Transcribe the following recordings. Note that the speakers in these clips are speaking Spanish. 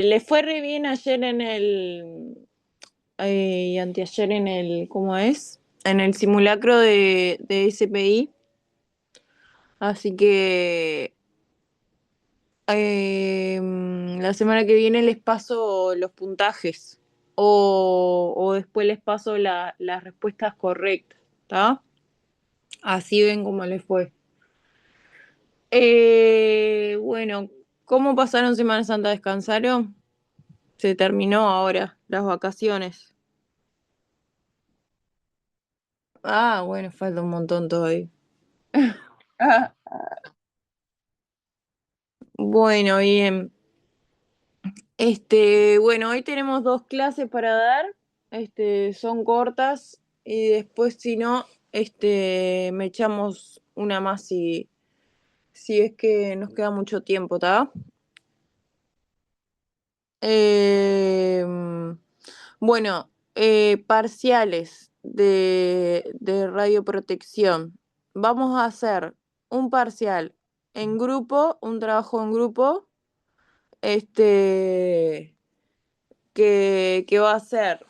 Le fue re bien ayer en y anteayer en ¿cómo es? En el simulacro de SPI. Así que la semana que viene les paso los puntajes o después les paso las respuestas correctas, ¿está? Así ven cómo les fue. Bueno, ¿cómo pasaron Semana Santa? ¿Descansaron? Se terminó ahora las vacaciones. Ah, bueno, falta un montón todavía. Ah, bueno, bien. Bueno, hoy tenemos dos clases para dar. Son cortas y después, si no, me echamos una más si es que nos queda mucho tiempo, ¿está? Eh, bueno, parciales de radioprotección. Vamos a hacer un parcial en grupo, un trabajo en grupo, este, que va a ser,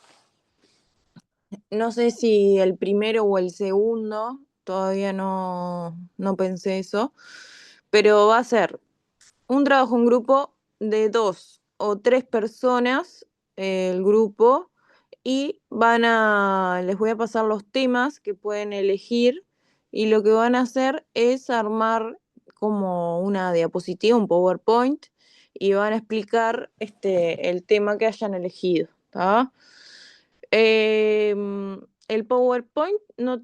no sé si el primero o el segundo, todavía no pensé eso, pero va a ser un trabajo en grupo de 2 o 3 personas, el grupo, y les voy a pasar los temas que pueden elegir y lo que van a hacer es armar como una diapositiva, un PowerPoint, y van a explicar el tema que hayan elegido, ¿tá? El PowerPoint no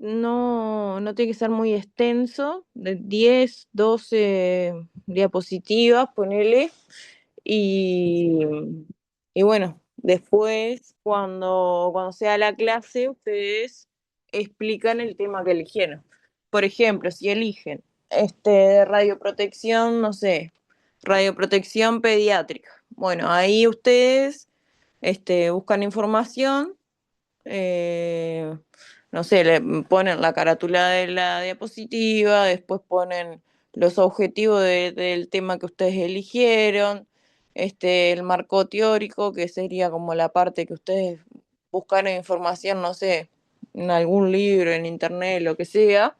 tiene que ser muy extenso, de 10, 12 diapositivas, ponele, y, y bueno, después cuando sea la clase, ustedes explican el tema que eligieron. Por ejemplo, si eligen de radioprotección, no sé, radioprotección pediátrica. Bueno, ahí ustedes buscan información, eh, no sé, le ponen la carátula de la diapositiva, después ponen los objetivos del tema que ustedes eligieron, el marco teórico, que sería como la parte que ustedes buscaron información, no sé, en algún libro, en internet, lo que sea.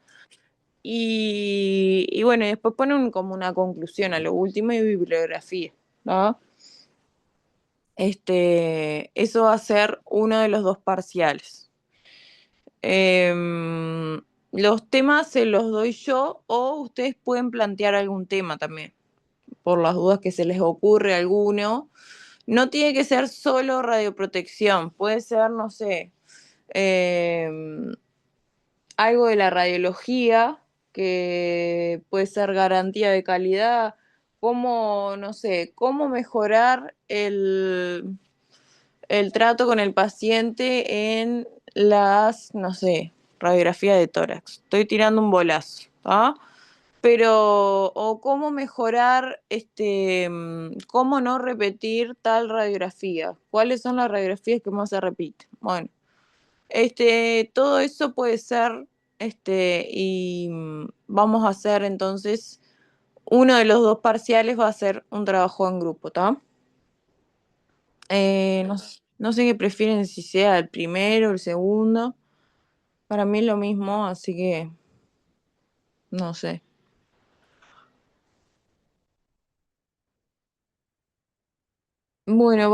Y bueno, y después ponen como una conclusión a lo último y bibliografía, ¿no? Eso va a ser uno de los dos parciales. Em, los temas se los doy yo o ustedes pueden plantear algún tema también, por las dudas que se les ocurre alguno. No tiene que ser solo radioprotección, puede ser, no sé, em, algo de la radiología, que puede ser garantía de calidad, cómo, no sé, cómo mejorar el trato con el paciente en no sé, radiografía de tórax. Estoy tirando un bolazo, ¿ah? Pero, o cómo mejorar, cómo no repetir tal radiografía. ¿Cuáles son las radiografías que más se repiten? Bueno, todo eso puede ser, y vamos a hacer entonces, uno de los dos parciales va a ser un trabajo en grupo, ¿está? No sé qué prefieren, si sea el primero o el segundo. Para mí es lo mismo, así que no sé. Bueno,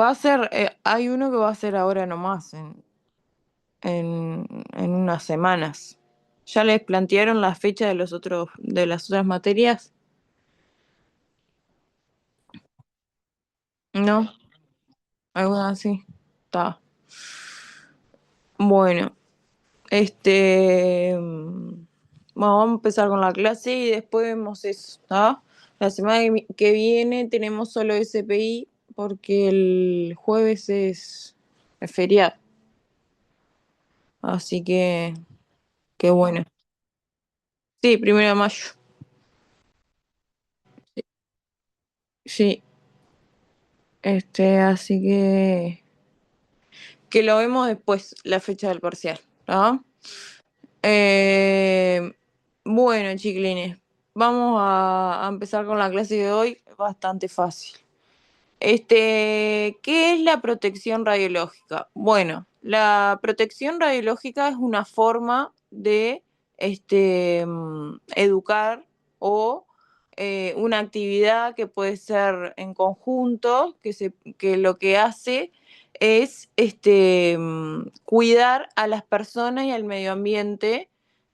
hay uno que va a ser ahora nomás, en unas semanas. ¿Ya les plantearon la fecha de las otras materias? ¿No? ¿Alguna así? Está. Bueno, bueno, vamos a empezar con la clase y después vemos eso, ¿está? La semana que viene tenemos solo SPI porque el jueves es feriado. Así que bueno. Sí, 1 de mayo. Sí, así que lo vemos después, la fecha del parcial, ¿no? Eh, bueno, chiquilines, vamos a empezar con la clase de hoy, bastante fácil. ¿Qué es la protección radiológica? Bueno, la protección radiológica es una forma de educar o una actividad que puede ser en conjunto, que lo que hace es cuidar a las personas y al medio ambiente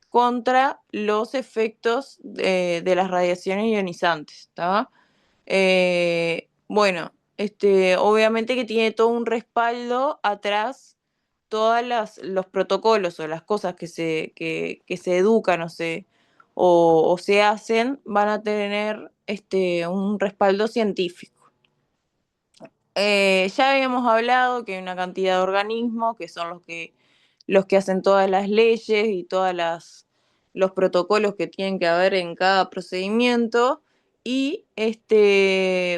contra los efectos de las radiaciones ionizantes, ¿está? Bueno, obviamente que tiene todo un respaldo atrás, todos los protocolos o las cosas que se educan o se hacen van a tener un respaldo científico. Ya habíamos hablado que hay una cantidad de organismos que son los que hacen todas las leyes y los protocolos que tienen que haber en cada procedimiento. Y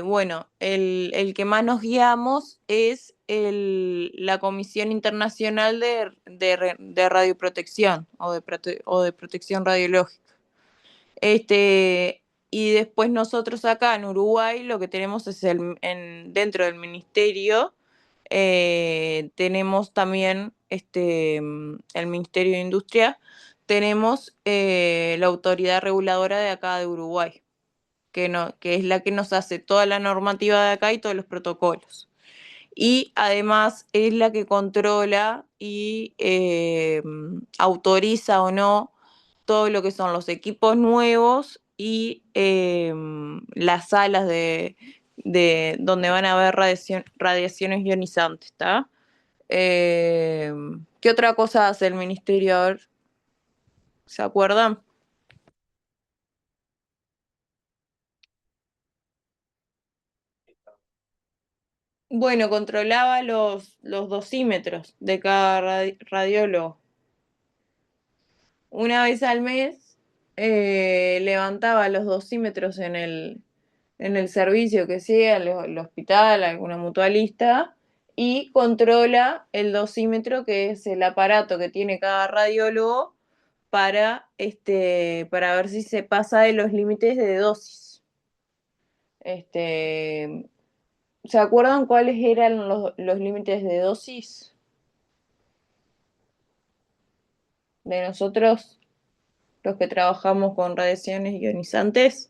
bueno, el que más nos guiamos es la Comisión Internacional de Radioprotección o de Protección Radiológica. Y después nosotros acá en Uruguay lo que tenemos es dentro del ministerio, tenemos también el Ministerio de Industria, tenemos la autoridad reguladora de acá de Uruguay, que es la que nos hace toda la normativa de acá y todos los protocolos. Y además es la que controla y autoriza o no todo lo que son los equipos nuevos y las salas de donde van a haber radiaciones ionizantes, ¿está? ¿Qué otra cosa hace el ministerio? A ver, ¿se acuerdan? Bueno, controlaba los dosímetros de cada radiólogo. Una vez al mes levantaba los dosímetros en el servicio que sea, el hospital, alguna mutualista, y controla el dosímetro, que es el aparato que tiene cada radiólogo para ver si se pasa de los límites de dosis. Este, ¿Se acuerdan cuáles eran los límites de dosis de nosotros, los que trabajamos con radiaciones ionizantes?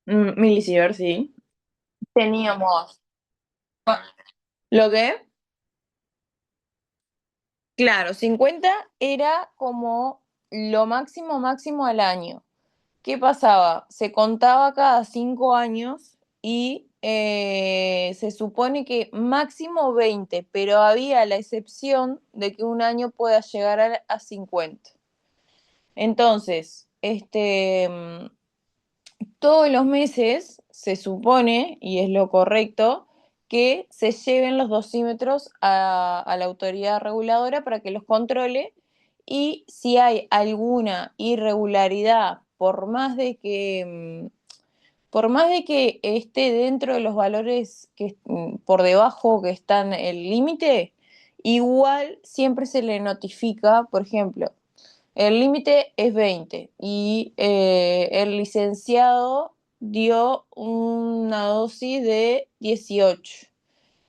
Milisievert, sí. Teníamos. ¿Lo que? Claro, 50 era como lo máximo máximo al año. ¿Qué pasaba? Se contaba cada 5 años y se supone que máximo 20, pero había la excepción de que un año pueda llegar a 50. Entonces, todos los meses se supone, y es lo correcto, que se lleven los dosímetros a la autoridad reguladora para que los controle, y si hay alguna irregularidad, por más de que esté dentro de los valores por debajo que están el límite, igual siempre se le notifica. Por ejemplo, el límite es 20 y el licenciado dio una dosis de 18.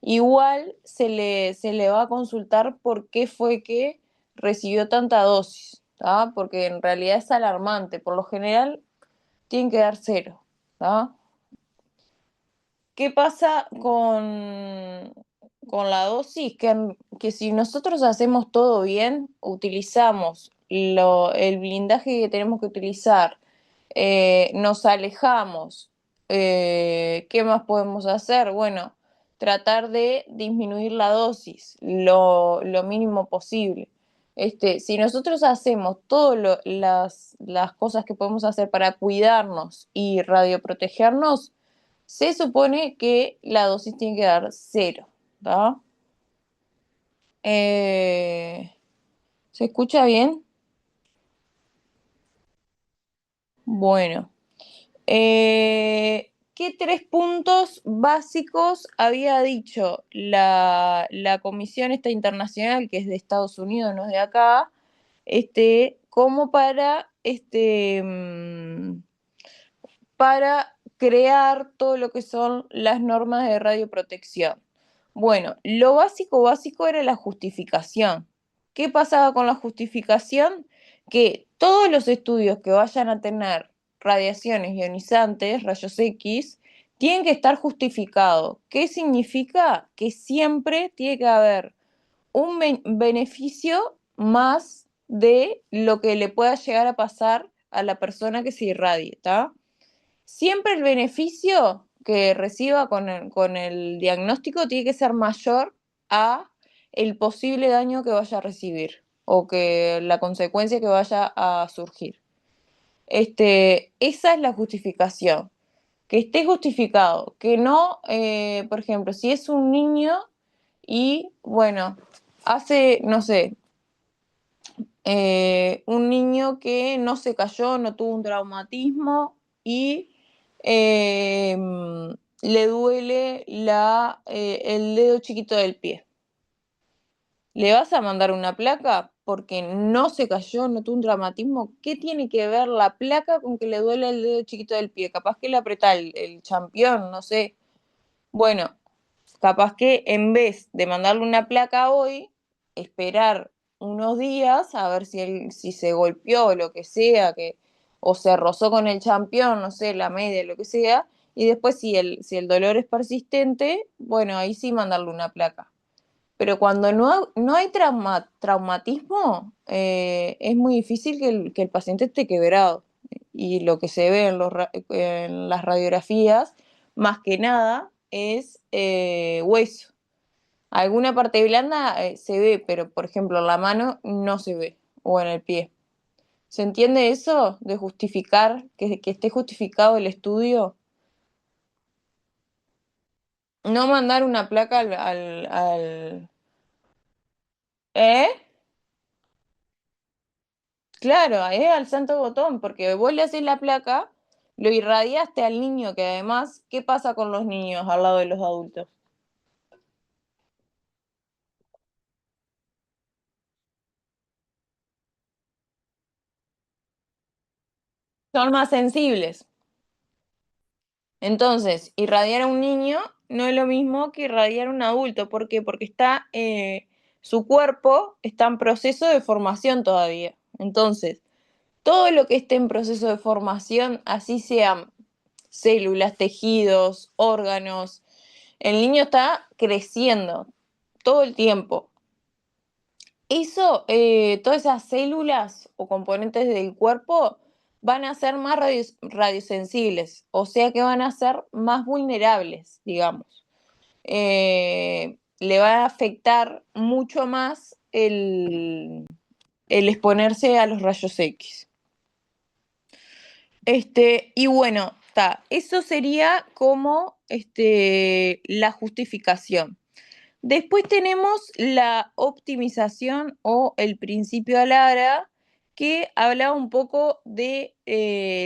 Igual se le va a consultar por qué fue que recibió tanta dosis, ¿tá? Porque en realidad es alarmante. Por lo general tienen que dar cero, ¿tá? ¿Qué pasa con la dosis? Que si nosotros hacemos todo bien, utilizamos el blindaje que tenemos que utilizar, nos alejamos, ¿qué más podemos hacer? Bueno, tratar de disminuir la dosis lo mínimo posible. Si nosotros hacemos todas las cosas que podemos hacer para cuidarnos y radioprotegernos, se supone que la dosis tiene que dar cero, ¿tá? Eh, ¿Se escucha bien? Bueno. ¿Qué 3 puntos básicos había dicho la comisión esta internacional, que es de Estados Unidos, no es de acá, como para crear todo lo que son las normas de radioprotección. Bueno, lo básico, básico era la justificación. ¿Qué pasaba con la justificación? Que todos los estudios que vayan a tener radiaciones ionizantes, rayos X, tienen que estar justificados. ¿Qué significa? Que siempre tiene que haber un beneficio más de lo que le pueda llegar a pasar a la persona que se irradie, ¿está? Siempre el beneficio que reciba con el diagnóstico tiene que ser mayor a el posible daño que vaya a recibir o que la consecuencia que vaya a surgir. Esa es la justificación. Que esté justificado, que no, por ejemplo, si es un niño y, bueno, hace, no sé, un niño que no se cayó, no tuvo un traumatismo y eh, le duele el dedo chiquito del pie. ¿Le vas a mandar una placa porque no se cayó, no tuvo un traumatismo? ¿Qué tiene que ver la placa con que le duele el dedo chiquito del pie? Capaz que le aprieta el champión, no sé. Bueno, capaz que en vez de mandarle una placa hoy, esperar unos días a ver si se golpeó o lo que sea, o se rozó con el champión, no sé, la media, lo que sea, y después si el dolor es persistente, bueno, ahí sí mandarle una placa. Pero cuando no hay traumatismo, es muy difícil que el paciente esté quebrado. Y lo que se ve en las radiografías, más que nada, es hueso. Alguna parte blanda se ve, pero por ejemplo en la mano no se ve, o en el pie. ¿Se entiende eso de justificar, que esté justificado el estudio? No mandar una placa ¿Eh? Claro, es al santo botón, porque vos le haces la placa, lo irradiaste al niño, que además, ¿qué pasa con los niños al lado de los adultos? Son más sensibles. Entonces, irradiar a un niño no es lo mismo que irradiar a un adulto. ¿Por qué? Porque su cuerpo está en proceso de formación todavía. Entonces, todo lo que esté en proceso de formación, así sean células, tejidos, órganos, el niño está creciendo todo el tiempo. Todas esas células o componentes del cuerpo van a ser más radiosensibles, o sea que van a ser más vulnerables, digamos. Le va a afectar mucho más el exponerse a los rayos X. Y bueno, eso sería como la justificación. Después tenemos la optimización o el principio Alara, que habla un poco de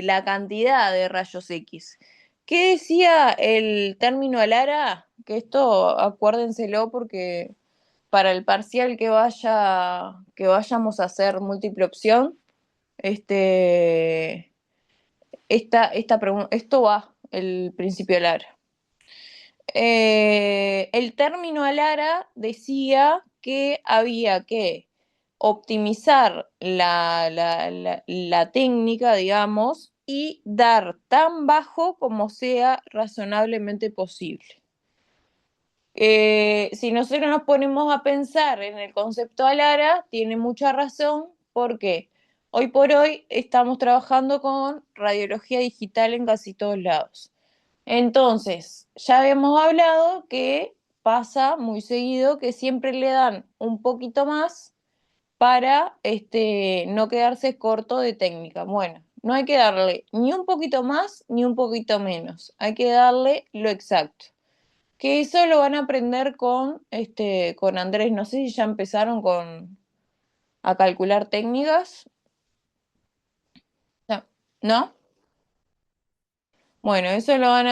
la cantidad de rayos X. ¿Qué decía el término Alara? Que esto acuérdenselo porque para el parcial que vayamos a hacer múltiple opción, este, esto va, el principio Alara. El término Alara decía que había que optimizar la técnica, digamos, y dar tan bajo como sea razonablemente posible. Si nosotros nos ponemos a pensar en el concepto Alara, tiene mucha razón porque hoy por hoy estamos trabajando con radiología digital en casi todos lados. Entonces, ya habíamos hablado que pasa muy seguido que siempre le dan un poquito más para no quedarse corto de técnica. Bueno, no hay que darle ni un poquito más ni un poquito menos, hay que darle lo exacto. Que eso lo van a aprender con Andrés. No sé si ya empezaron a calcular técnicas. No, ¿no? Bueno, eso lo van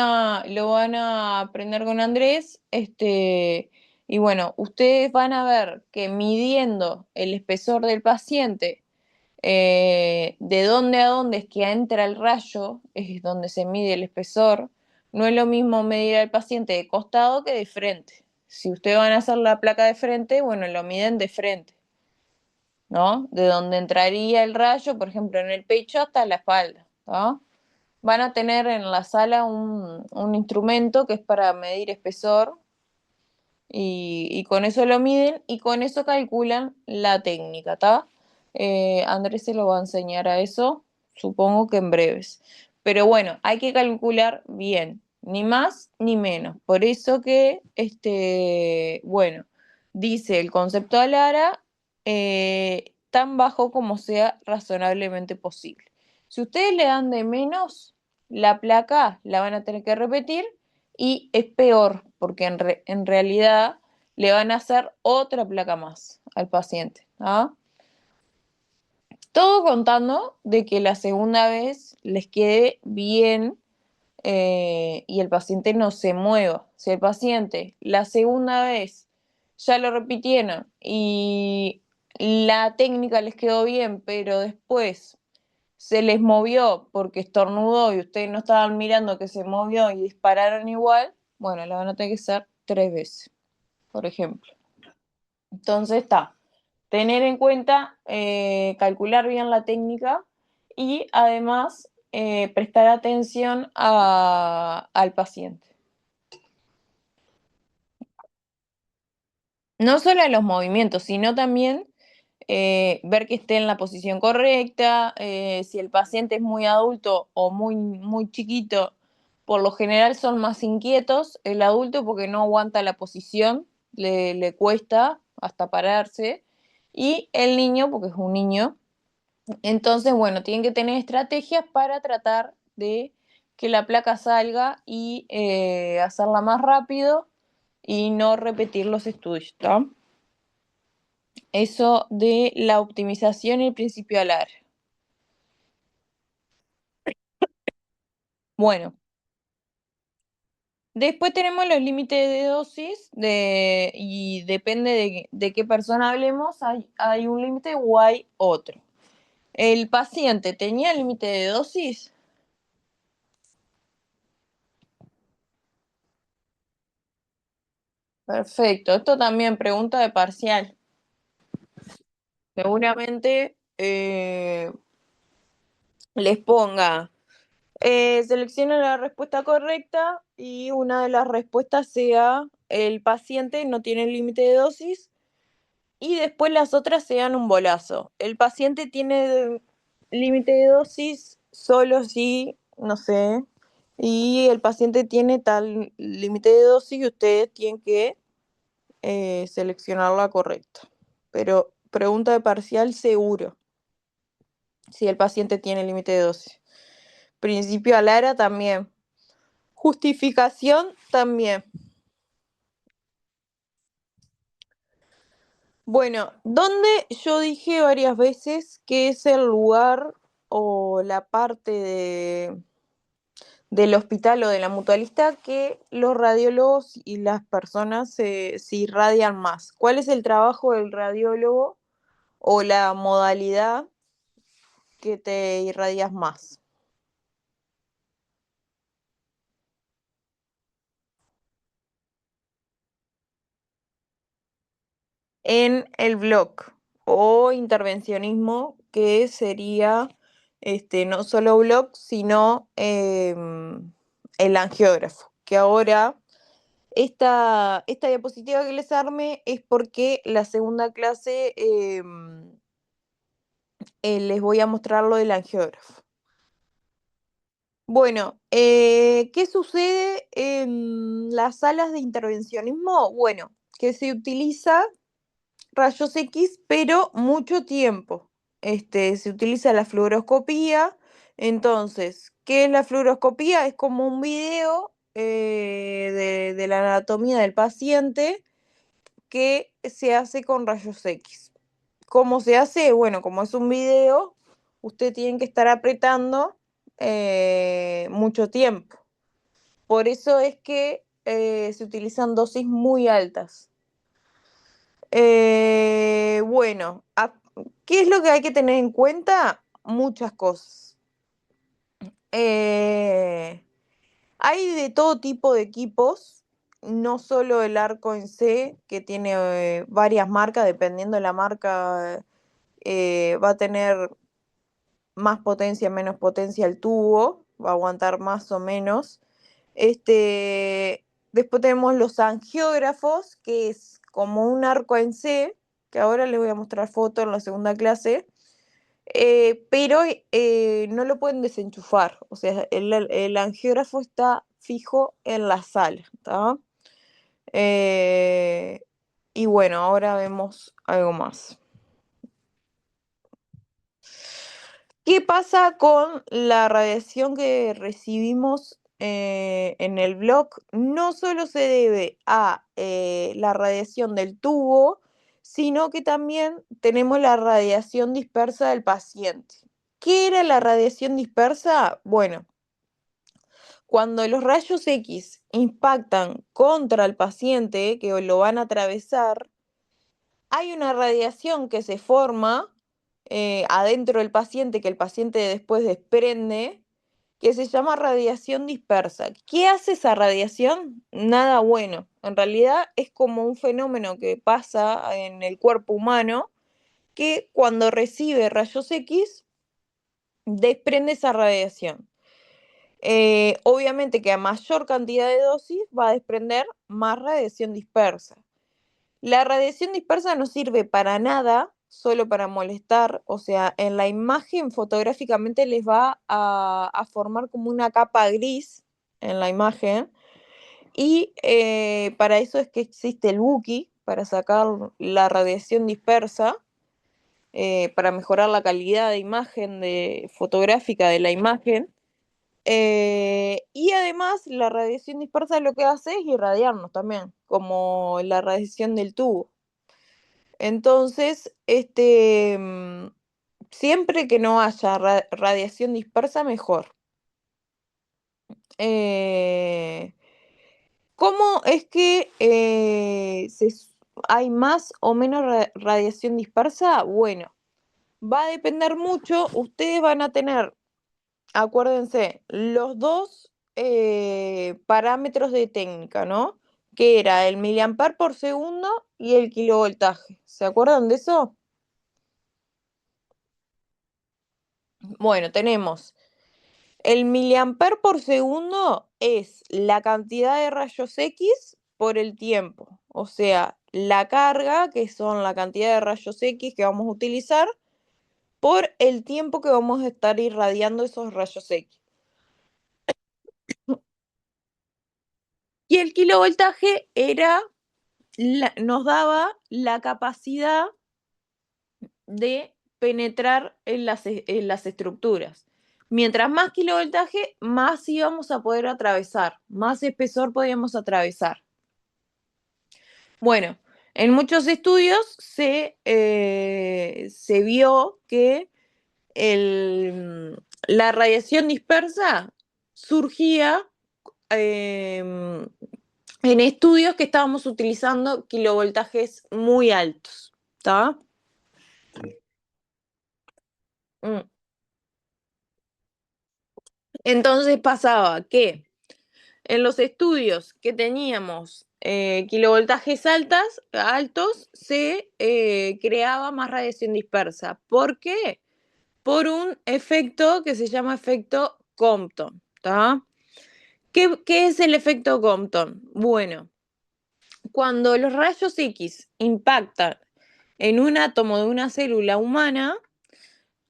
a aprender con Andrés. Y bueno, ustedes van a ver que midiendo el espesor del paciente de dónde a dónde es que entra el rayo, es donde se mide el espesor. No es lo mismo medir al paciente de costado que de frente. Si ustedes van a hacer la placa de frente, bueno, lo miden de frente, ¿no? De donde entraría el rayo, por ejemplo, en el pecho hasta la espalda, ¿no? Van a tener en la sala un instrumento que es para medir espesor y con eso lo miden y con eso calculan la técnica, ¿está? Andrés se lo va a enseñar a eso, supongo que en breves. Pero bueno, hay que calcular bien, ni más ni menos. Por eso que, bueno, dice el concepto de Lara, tan bajo como sea razonablemente posible. Si ustedes le dan de menos, la placa la van a tener que repetir y es peor, porque en realidad le van a hacer otra placa más al paciente. ¿Ah? Todo contando de que la segunda vez les quede bien y el paciente no se mueva. Si el paciente la segunda vez ya lo repitieron y la técnica les quedó bien, pero después se les movió porque estornudó y ustedes no estaban mirando que se movió y dispararon igual, bueno, la van a tener que hacer 3 veces, por ejemplo. Entonces está, tener en cuenta, calcular bien la técnica y además prestar atención al paciente. No solo a los movimientos, sino también ver que esté en la posición correcta, si el paciente es muy adulto o muy chiquito, por lo general son más inquietos el adulto porque no aguanta la posición, le cuesta hasta pararse, y el niño porque es un niño. Entonces, bueno, tienen que tener estrategias para tratar de que la placa salga y hacerla más rápido y no repetir los estudios, ¿está? Eso de la optimización y el principio ALAR. Bueno, después tenemos los límites de dosis y depende de qué persona hablemos, hay un límite o hay otro. ¿El paciente tenía límite de dosis? Perfecto, esto también pregunta de parcial. Seguramente les ponga, selecciona la respuesta correcta y una de las respuestas sea el paciente no tiene límite de dosis y después las otras sean un bolazo. El paciente tiene límite de dosis solo si, no sé, y el paciente tiene tal límite de dosis y ustedes tienen que seleccionar la correcta. Pero pregunta de parcial seguro, si el paciente tiene límite de dosis. Principio Alara también. Justificación también. Bueno, donde yo dije varias veces que es el lugar o la parte del hospital o de la mutualista que los radiólogos y las personas se irradian más. ¿Cuál es el trabajo del radiólogo o la modalidad que te irradias más? En el bloc o intervencionismo, que sería no solo bloc, sino el angiógrafo, que ahora esta diapositiva que les arme es porque la segunda clase les voy a mostrar lo del angiógrafo. Bueno, ¿qué sucede en las salas de intervencionismo? Bueno, que se utiliza rayos X, pero mucho tiempo. Se utiliza la fluoroscopía. Entonces, ¿qué es la fluoroscopía? Es como un video de la anatomía del paciente que se hace con rayos X. ¿Cómo se hace? Bueno, como es un video, usted tiene que estar apretando mucho tiempo. Por eso es que se utilizan dosis muy altas. Bueno, ¿Qué es lo que hay que tener en cuenta? Muchas cosas. Hay de todo tipo de equipos, no solo el arco en C, que tiene varias marcas, dependiendo de la marca, va a tener más potencia, menos potencia el tubo, va a aguantar más o menos. Después tenemos los angiógrafos, que es como un arco en C, que ahora les voy a mostrar foto en la segunda clase, pero no lo pueden desenchufar, o sea, el angiógrafo está fijo en la sala, ¿tá? Eh, y bueno, ahora vemos algo más. ¿Qué pasa con la radiación que recibimos en el blog? No solo se debe a la radiación del tubo, sino que también tenemos la radiación dispersa del paciente. ¿Qué era la radiación dispersa? Bueno, cuando los rayos X impactan contra el paciente, que lo van a atravesar, hay una radiación que se forma adentro del paciente, que el paciente después desprende, que se llama radiación dispersa. ¿Qué hace esa radiación? Nada bueno. En realidad es como un fenómeno que pasa en el cuerpo humano, que cuando recibe rayos X, desprende esa radiación. Obviamente que a mayor cantidad de dosis va a desprender más radiación dispersa. La radiación dispersa no sirve para nada, solo para molestar, o sea, en la imagen fotográficamente les va a formar como una capa gris en la imagen, y para eso es que existe el Buki, para sacar la radiación dispersa, para mejorar la calidad de imagen fotográfica de la imagen. Y además la radiación dispersa lo que hace es irradiarnos también, como la radiación del tubo. Entonces, siempre que no haya radiación dispersa, mejor. Eh, ¿Cómo es que hay más o menos radiación dispersa? Bueno, va a depender mucho. Ustedes van a tener, acuérdense, los dos parámetros de técnica, ¿no? Que era el miliampere por segundo y el kilovoltaje. ¿Se acuerdan de eso? Bueno, tenemos el miliampere por segundo es la cantidad de rayos X por el tiempo, o sea, la carga, que son la cantidad de rayos X que vamos a utilizar, por el tiempo que vamos a estar irradiando esos rayos X. Y el kilovoltaje nos daba la capacidad de penetrar en las estructuras. Mientras más kilovoltaje, más íbamos a poder atravesar, más espesor podíamos atravesar. Bueno, en muchos estudios se vio que la radiación dispersa surgía en estudios que estábamos utilizando kilovoltajes muy altos. ¿Está? Mm. Entonces pasaba que en los estudios que teníamos kilovoltajes altos, se creaba más radiación dispersa. ¿Por qué? Por un efecto que se llama efecto Compton. ¿Tá? ¿Qué es el efecto Compton? Bueno, cuando los rayos X impactan en un átomo de una célula humana,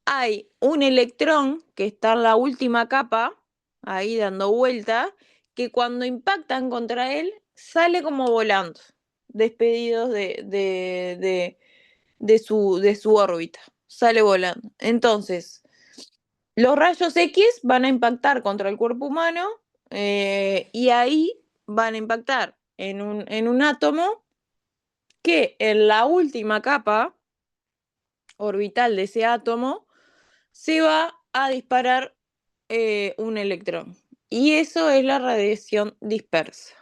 hay un electrón que está en la última capa, ahí dando vuelta, que cuando impactan contra él, sale como volando, despedidos de su órbita, sale volando. Entonces, los rayos X van a impactar contra el cuerpo humano y ahí van a impactar en un átomo que en la última capa orbital de ese átomo se va a disparar un electrón. Y eso es la radiación dispersa.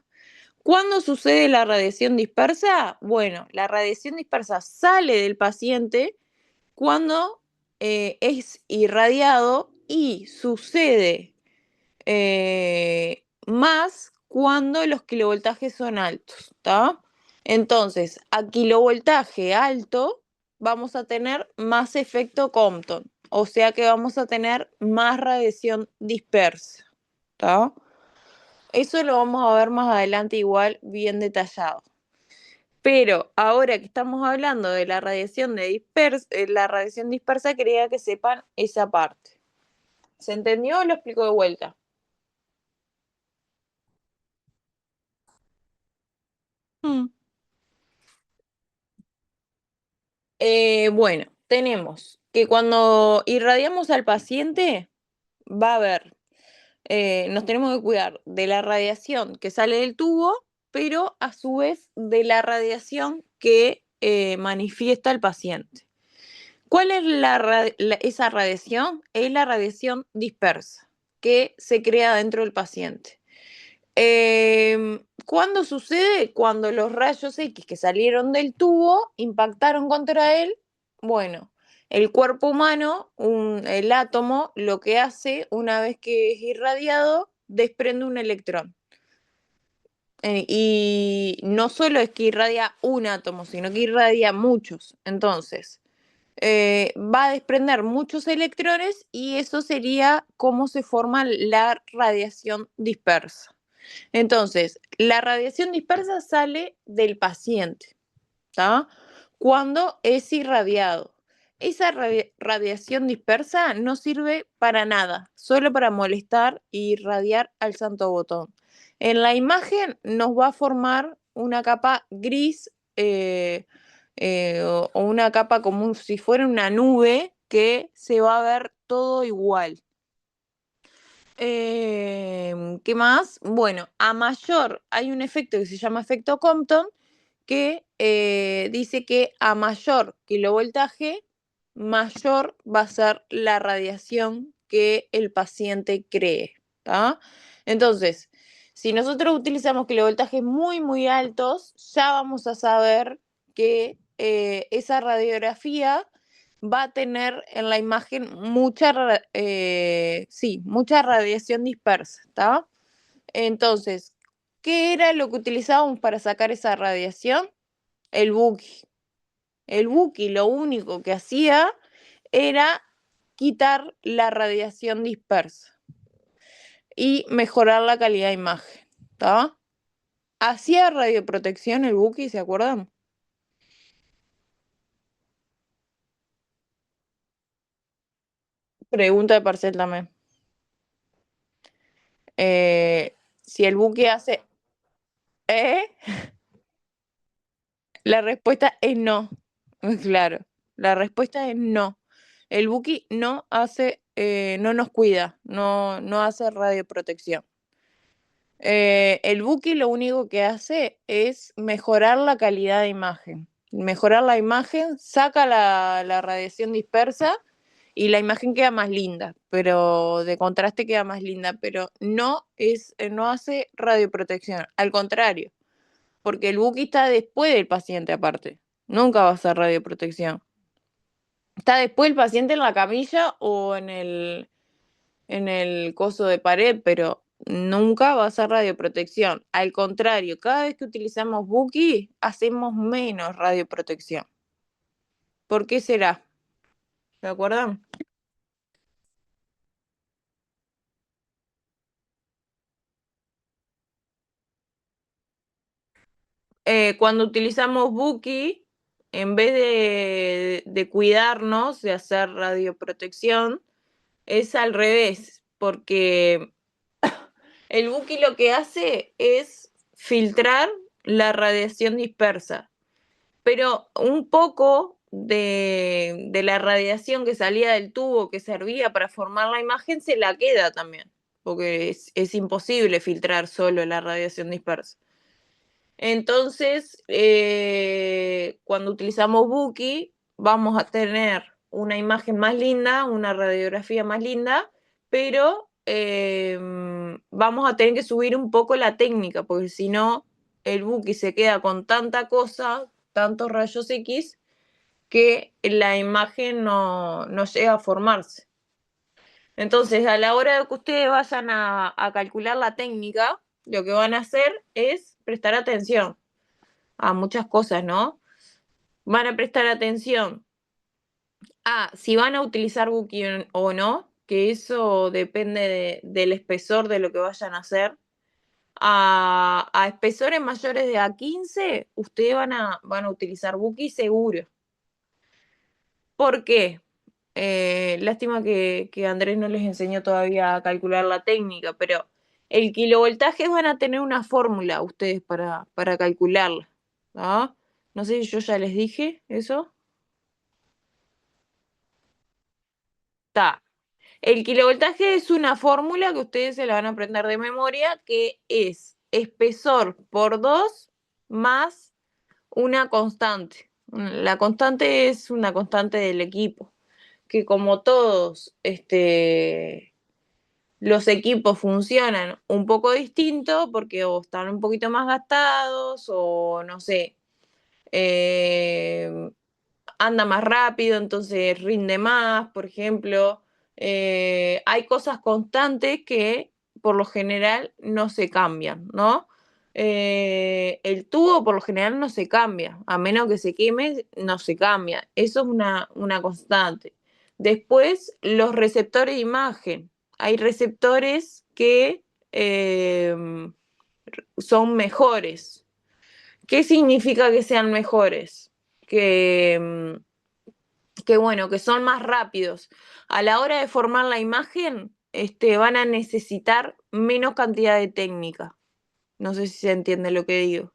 ¿Cuándo sucede la radiación dispersa? Bueno, la radiación dispersa sale del paciente cuando es irradiado y sucede más cuando los kilovoltajes son altos, ¿está? Entonces, a kilovoltaje alto vamos a tener más efecto Compton, o sea que vamos a tener más radiación dispersa, ¿está? Eso lo vamos a ver más adelante igual bien detallado. Pero ahora que estamos hablando de la radiación dispersa, quería que sepan esa parte. ¿Se entendió o lo explico de vuelta? Mm. Bueno, tenemos que cuando irradiamos al paciente, va a haber, nos tenemos que cuidar de la radiación que sale del tubo, pero a su vez de la radiación que manifiesta el paciente. ¿Cuál es esa radiación? Es la radiación dispersa que se crea dentro del paciente. ¿Cuándo sucede? Cuando los rayos X que salieron del tubo impactaron contra él. Bueno, el cuerpo humano, el átomo, lo que hace una vez que es irradiado, desprende un electrón. Y no solo es que irradia un átomo, sino que irradia muchos. Entonces, va a desprender muchos electrones y eso sería cómo se forma la radiación dispersa. Entonces, la radiación dispersa sale del paciente, ¿tá? Cuando es irradiado. Esa radiación dispersa no sirve para nada, solo para molestar y irradiar al santo botón. En la imagen nos va a formar una capa gris o una capa como si fuera una nube que se va a ver todo igual. ¿Qué más? Bueno, a mayor hay un efecto que se llama efecto Compton que dice que a mayor kilovoltaje, mayor va a ser la radiación que el paciente cree, ¿tá? Entonces, si nosotros utilizamos kilovoltajes muy, muy altos, ya vamos a saber que esa radiografía va a tener en la imagen mucha radiación dispersa, ¿está? Entonces, ¿qué era lo que utilizábamos para sacar esa radiación? El Buki. El Buki lo único que hacía era quitar la radiación dispersa y mejorar la calidad de imagen, ¿está? Hacía radioprotección el Buki, ¿se acuerdan? Pregunta de Parcel también. Si el Buki hace... ¿Eh? La respuesta es no. Claro, la respuesta es no. El Buki no hace, no nos cuida, no hace radioprotección. El Buki lo único que hace es mejorar la calidad de imagen. Mejorar la imagen, saca la radiación dispersa y la imagen queda más linda, pero de contraste queda más linda, pero no hace radioprotección, al contrario, porque el Buki está después del paciente aparte, nunca va a hacer radioprotección. Está después el paciente en la camilla o en el coso de pared, pero nunca va a ser radioprotección. Al contrario, cada vez que utilizamos Buki, hacemos menos radioprotección. ¿Por qué será? ¿Se acuerdan? Cuando utilizamos Buki, en vez de cuidarnos, de hacer radioprotección, es al revés, porque el Buki lo que hace es filtrar la radiación dispersa. Pero un poco de la radiación que salía del tubo que servía para formar la imagen se la queda también, porque es imposible filtrar solo la radiación dispersa. Entonces, cuando utilizamos Buki, vamos a tener una imagen más linda, una radiografía más linda, pero vamos a tener que subir un poco la técnica, porque si no, el Buki se queda con tanta cosa, tantos rayos X, que la imagen no llega a formarse. Entonces, a la hora de que ustedes vayan a calcular la técnica, lo que van a hacer es prestar atención a muchas cosas, ¿no? Van a prestar atención a si van a utilizar Buki o no, que eso depende del espesor de lo que vayan a hacer. A espesores mayores de A15, ustedes van a utilizar Buki seguro. ¿Por qué? Lástima que Andrés no les enseñó todavía a calcular la técnica, pero el kilovoltaje van a tener una fórmula ustedes para calcularla, ¿no? No sé si yo ya les dije eso. Está. El kilovoltaje es una fórmula que ustedes se la van a aprender de memoria, que es espesor por 2 más una constante. La constante es una constante del equipo, que como todos los equipos funcionan un poco distinto, porque o están un poquito más gastados, o no sé, eh, anda más rápido, entonces rinde más, por ejemplo. Hay cosas constantes que por lo general no se cambian, ¿no? El tubo por lo general no se cambia, a menos que se queme, no se cambia. Eso es una constante. Después, los receptores de imagen. Hay receptores que son mejores. ¿Qué significa que sean mejores? Que bueno, que son más rápidos. A la hora de formar la imagen, van a necesitar menos cantidad de técnica. No sé si se entiende lo que digo.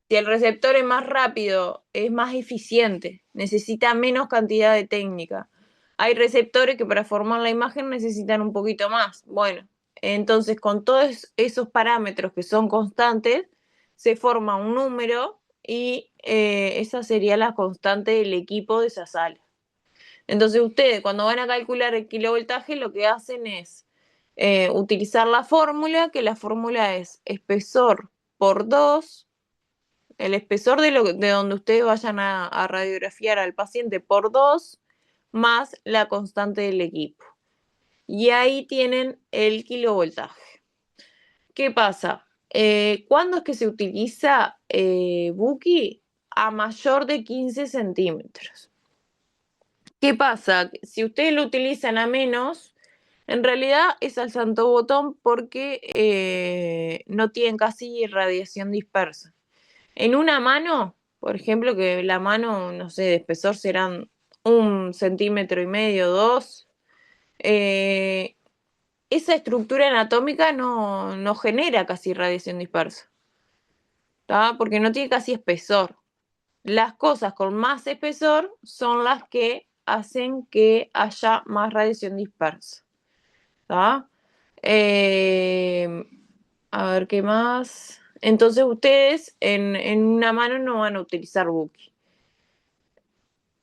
Si el receptor es más rápido, es más eficiente, necesita menos cantidad de técnica. Hay receptores que para formar la imagen necesitan un poquito más. Bueno, entonces con todos esos parámetros que son constantes, se forma un número y esa sería la constante del equipo de esa sala. Entonces ustedes cuando van a calcular el kilovoltaje lo que hacen es utilizar la fórmula, que la fórmula es espesor por 2, el espesor de donde ustedes vayan a radiografiar al paciente por 2 más la constante del equipo. Y ahí tienen el kilovoltaje. ¿Qué pasa? ¿Cuándo es que se utiliza Buki? A mayor de 15 centímetros. ¿Qué pasa? Si ustedes lo utilizan a menos, en realidad es al santo botón porque no tienen casi radiación dispersa. En una mano, por ejemplo, que la mano, no sé, de espesor serán 1,5 centímetros, 2, esa estructura anatómica no genera casi radiación dispersa, ¿tá? Porque no tiene casi espesor. Las cosas con más espesor son las que hacen que haya más radiación dispersa, ¿tá? Eh, a ver qué más. Entonces ustedes en una mano no van a utilizar Buki.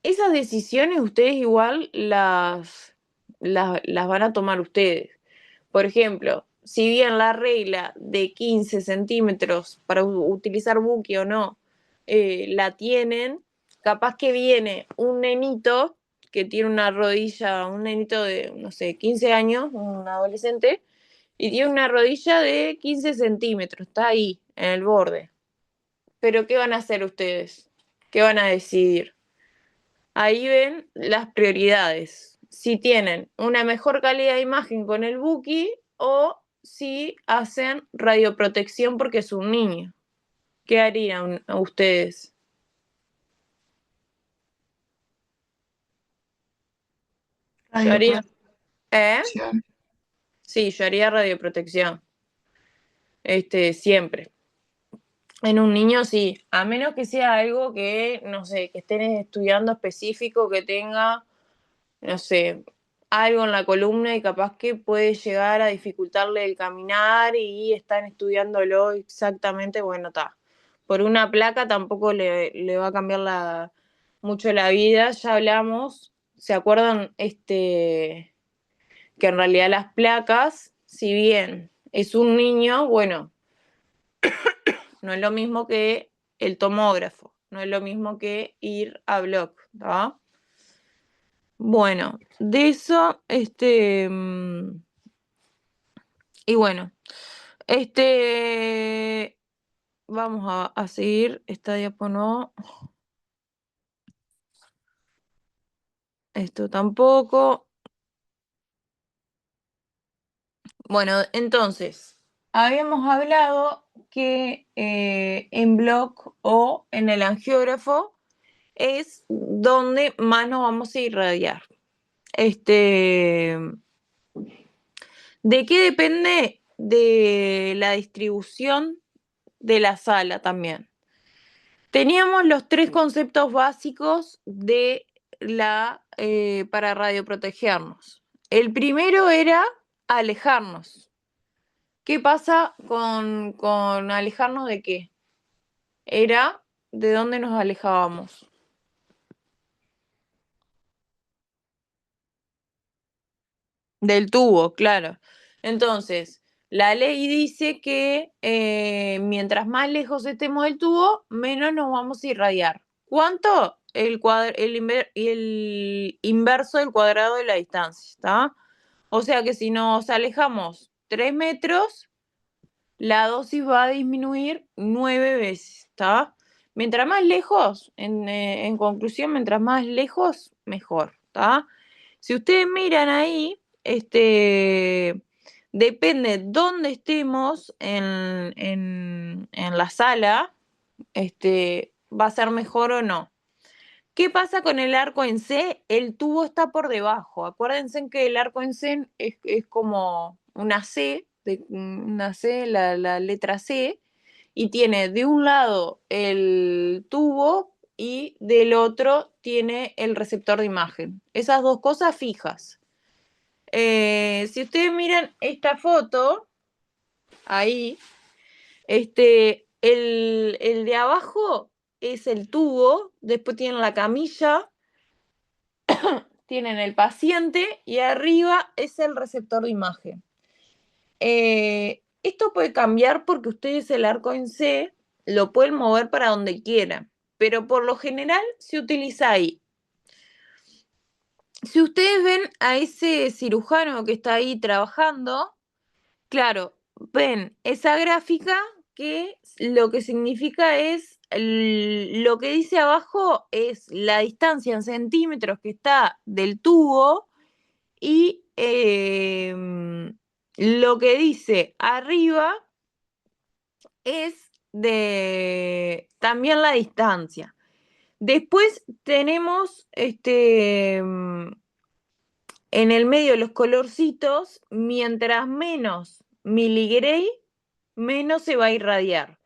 Esas decisiones ustedes igual las van a tomar ustedes. Por ejemplo, si bien la regla de 15 centímetros para utilizar Buki o no la tienen, capaz que viene un nenito que tiene una rodilla, un nenito de, no sé, 15 años, un adolescente, y tiene una rodilla de 15 centímetros, está ahí, en el borde. Pero ¿qué van a hacer ustedes? ¿Qué van a decidir? Ahí ven las prioridades. Si tienen una mejor calidad de imagen con el Buki o si hacen radioprotección porque es un niño. ¿Qué harían ustedes? Yo haría, ¿eh? Radioprotección. Sí, yo haría radioprotección. Siempre. En un niño sí, a menos que sea algo que, no sé, que estén estudiando específico, que tenga, no sé, algo en la columna y capaz que puede llegar a dificultarle el caminar y están estudiándolo exactamente, bueno, está. Por una placa tampoco le va a cambiar mucho la vida, ya hablamos, ¿se acuerdan? Que en realidad las placas, si bien es un niño, bueno, no es lo mismo que el tomógrafo. No es lo mismo que ir a Block, ¿tá? Bueno, de eso, y bueno, vamos a seguir esta diapo, no, esto tampoco. Bueno, entonces, habíamos hablado que en Block o en el angiógrafo es donde más nos vamos a irradiar. ¿De qué depende? De la distribución de la sala también. Teníamos los tres conceptos básicos de para radioprotegernos. El primero era alejarnos. ¿Qué pasa con alejarnos de qué? Era de dónde nos alejábamos. Del tubo, claro. Entonces, la ley dice que mientras más lejos estemos del tubo, menos nos vamos a irradiar. ¿Cuánto? El inverso del cuadrado de la distancia, ¿está? O sea que si nos alejamos 3 metros, la dosis va a disminuir 9 veces, ¿está? Mientras más lejos, en conclusión, mientras más lejos, mejor, ¿está? Si ustedes miran ahí, depende dónde estemos en la sala, va a ser mejor o no. ¿Qué pasa con el arco en C? El tubo está por debajo. Acuérdense que el arco en C es como una C, la letra C, y tiene de un lado el tubo y del otro tiene el receptor de imagen. Esas dos cosas fijas. Si ustedes miran esta foto, ahí, el de abajo es el tubo, después tienen la camilla, tienen el paciente y arriba es el receptor de imagen. Esto puede cambiar porque ustedes el arco en C lo pueden mover para donde quieran, pero por lo general se utiliza ahí. Si ustedes ven a ese cirujano que está ahí trabajando, claro, ven esa gráfica que lo que significa es, lo que dice abajo es la distancia en centímetros que está del tubo y lo que dice arriba es también la distancia. Después tenemos en el medio los colorcitos, mientras menos miligray, menos se va a irradiar.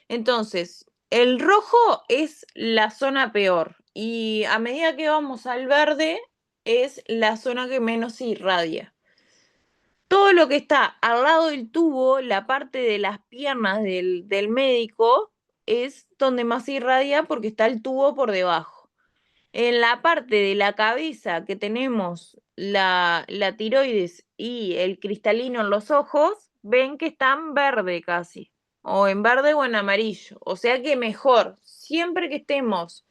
Entonces, el rojo es la zona peor y a medida que vamos al verde es la zona que menos se irradia. Todo lo que está al lado del tubo, la parte de las piernas del médico, es donde más se irradia porque está el tubo por debajo. En la parte de la cabeza que tenemos la tiroides y el cristalino en los ojos, ven que están verde casi, o en verde o en amarillo. O sea que mejor, siempre que estemos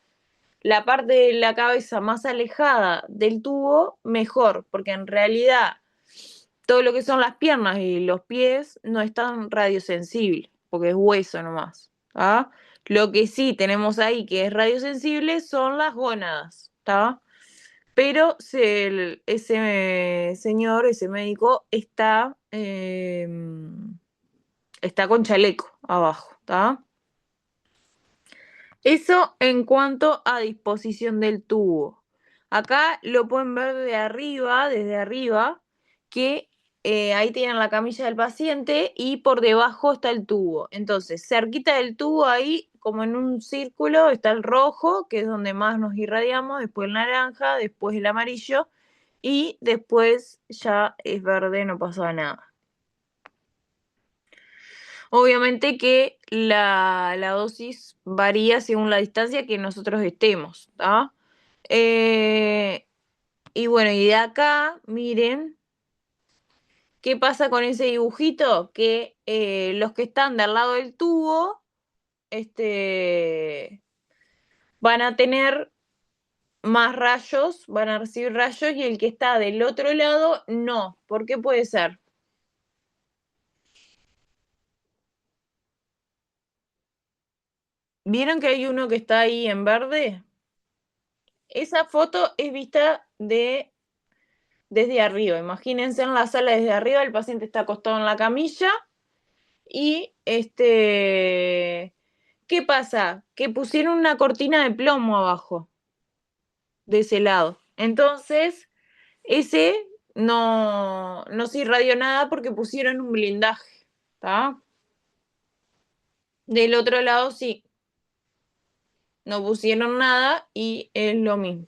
la parte de la cabeza más alejada del tubo, mejor, porque en realidad todo lo que son las piernas y los pies no es tan radiosensible, porque es hueso nomás. ¿Tá? Lo que sí tenemos ahí que es radiosensible son las gónadas, ¿tá? Pero ese señor, ese médico, está con chaleco abajo, ¿tá? Eso en cuanto a disposición del tubo. Acá lo pueden ver desde arriba, que ahí tienen la camilla del paciente y por debajo está el tubo. Entonces, cerquita del tubo, ahí como en un círculo, está el rojo, que es donde más nos irradiamos, después el naranja, después el amarillo y después ya es verde, no pasa nada. Obviamente que la dosis varía según la distancia que nosotros estemos, ¿tá? Y bueno, y de acá, miren, ¿qué pasa con ese dibujito? Que los que están del lado del tubo van a tener más rayos, van a recibir rayos, y el que está del otro lado no. ¿Por qué puede ser? ¿Vieron que hay uno que está ahí en verde? Esa foto es vista desde arriba. Imagínense en la sala desde arriba, el paciente está acostado en la camilla y ¿qué pasa? Que pusieron una cortina de plomo abajo de ese lado. Entonces, ese no se irradió nada porque pusieron un blindaje, ¿está? Del otro lado sí, no pusieron nada y es lo mismo.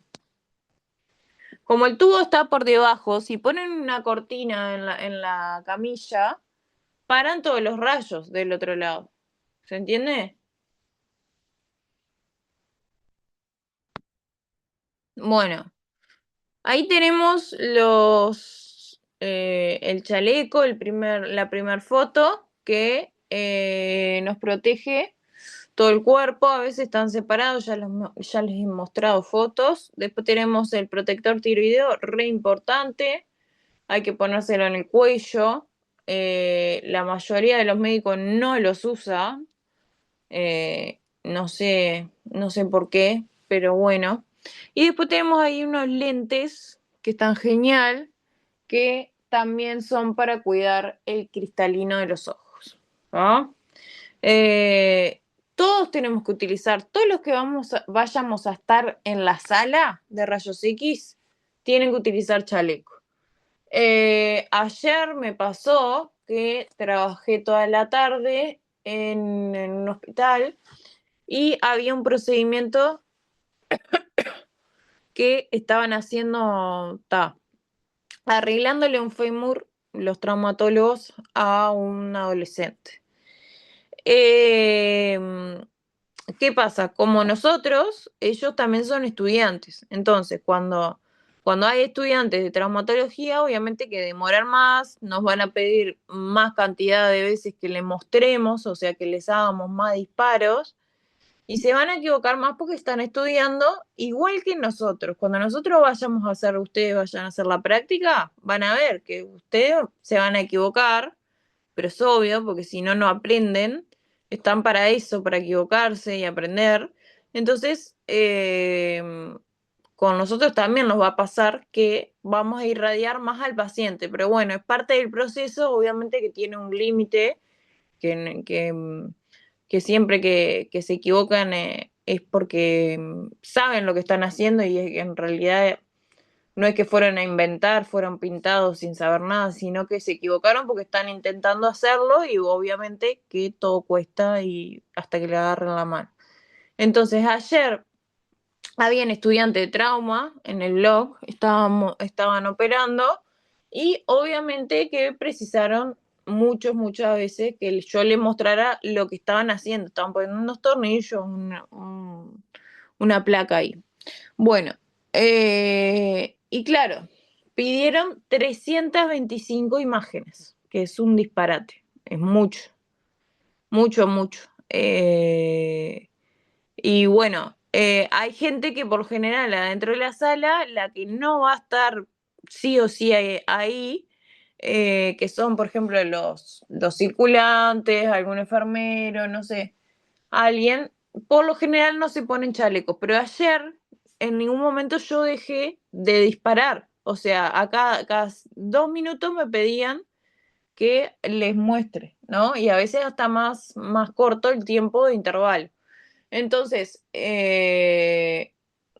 Como el tubo está por debajo, si ponen una cortina en la camilla, paran todos los rayos del otro lado. ¿Se entiende? Bueno, ahí tenemos el chaleco, la primer foto que nos protege todo el cuerpo. A veces están separados, ya les he mostrado fotos. Después tenemos el protector tiroideo, re importante. Hay que ponérselo en el cuello. La mayoría de los médicos no los usa. No sé por qué, pero bueno. Y después tenemos ahí unos lentes que están genial, que también son para cuidar el cristalino de los ojos. ¿No? Todos tenemos que utilizar, todos los que vayamos a estar en la sala de rayos X, tienen que utilizar chaleco. Ayer me pasó que trabajé toda la tarde en un hospital y había un procedimiento que estaban haciendo, arreglándole un fémur los traumatólogos a un adolescente. ¿Qué pasa? Como nosotros, ellos también son estudiantes. Entonces, cuando hay estudiantes de traumatología, obviamente que demorar más, nos van a pedir más cantidad de veces que les mostremos, o sea, que les hagamos más disparos, y se van a equivocar más porque están estudiando igual que nosotros. Cuando nosotros ustedes vayan a hacer la práctica, van a ver que ustedes se van a equivocar, pero es obvio, porque si no, no aprenden. Están para eso, para equivocarse y aprender. Entonces, con nosotros también nos va a pasar que vamos a irradiar más al paciente, pero bueno, es parte del proceso, obviamente que tiene un límite, que siempre que se equivocan es porque saben lo que están haciendo, y en realidad no es que fueron a inventar, fueron pintados sin saber nada, sino que se equivocaron porque están intentando hacerlo, y obviamente que todo cuesta y hasta que le agarren la mano. Entonces ayer habían estudiantes de trauma en el blog, estaban operando, y obviamente que precisaron muchas veces que yo les mostrara lo que estaban haciendo. Estaban poniendo unos tornillos, una placa ahí. Bueno, y claro, pidieron 325 imágenes, que es un disparate, es mucho. Y bueno, hay gente que por general adentro de la sala, la que no va a estar sí o sí ahí, que son, por ejemplo, los circulantes, algún enfermero, no sé, alguien, por lo general no se ponen chalecos, pero ayer en ningún momento yo dejé de disparar. O sea, cada 2 minutos me pedían que les muestre, ¿no? Y a veces hasta más corto el tiempo de intervalo. Entonces,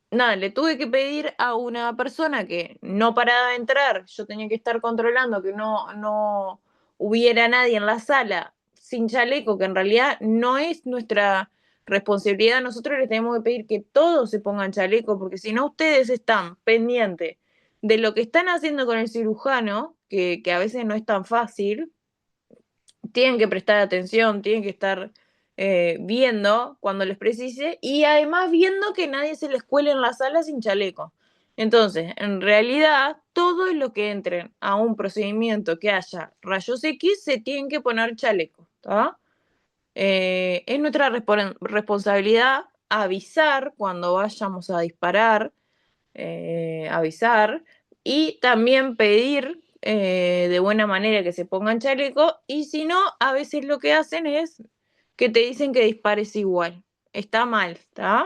nada, le tuve que pedir a una persona que no paraba de entrar, yo tenía que estar controlando que no hubiera nadie en la sala sin chaleco, que en realidad no es nuestra responsabilidad. Nosotros les tenemos que pedir que todos se pongan chaleco, porque si no, ustedes están pendientes de lo que están haciendo con el cirujano, que a veces no es tan fácil. Tienen que prestar atención, tienen que estar viendo cuando les precise, y además viendo que nadie se les cuele en la sala sin chaleco. Entonces, en realidad, todo lo que entren a un procedimiento que haya rayos X se tienen que poner chaleco, ¿tá? Es nuestra responsabilidad avisar cuando vayamos a disparar, avisar y también pedir de buena manera que se pongan chaleco y si no, a veces lo que hacen es que te dicen que dispares igual. Está mal, ¿está?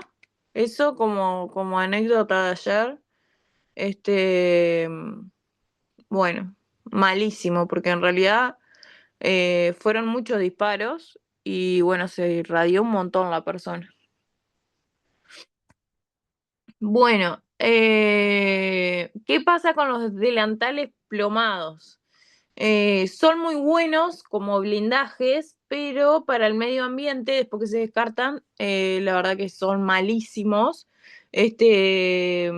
Eso como anécdota de ayer, este, bueno, malísimo, porque en realidad fueron muchos disparos y bueno, se irradió un montón la persona. Bueno, ¿qué pasa con los delantales plomados? Son muy buenos como blindajes, pero para el medio ambiente, después que se descartan, la verdad que son malísimos. Este,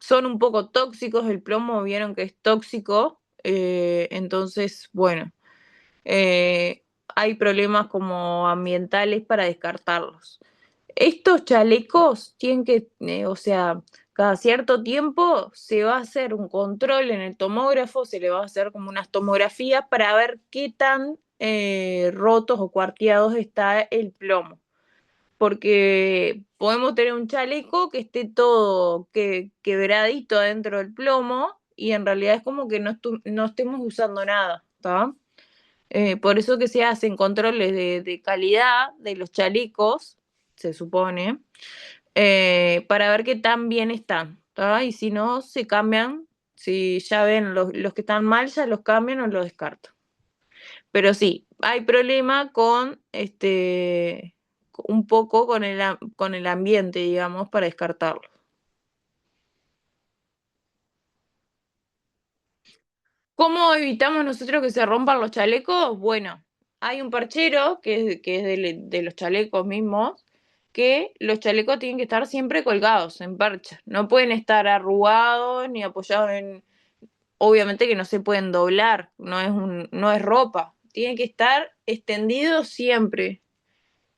son un poco tóxicos, el plomo vieron que es tóxico, entonces, bueno, eh, hay problemas como ambientales para descartarlos. Estos chalecos tienen que, o sea, cada cierto tiempo se va a hacer un control en el tomógrafo, se le va a hacer como unas tomografías para ver qué tan rotos o cuarteados está el plomo. Porque podemos tener un chaleco que esté todo quebradito adentro del plomo y en realidad es como que no estemos usando nada, ¿está? Por eso que se hacen controles de calidad de los chalecos, se supone, para ver qué tan bien están, ¿tá? Y si no, se cambian. Si ya ven los que están mal, ya los cambian o los descartan. Pero sí, hay problema con un poco con el ambiente, digamos, para descartarlo. ¿Cómo evitamos nosotros que se rompan los chalecos? Bueno, hay un perchero que es de los chalecos mismos, que los chalecos tienen que estar siempre colgados en percha. No pueden estar arrugados ni apoyados en. Obviamente que no se pueden doblar, no es ropa. Tiene que estar extendido siempre.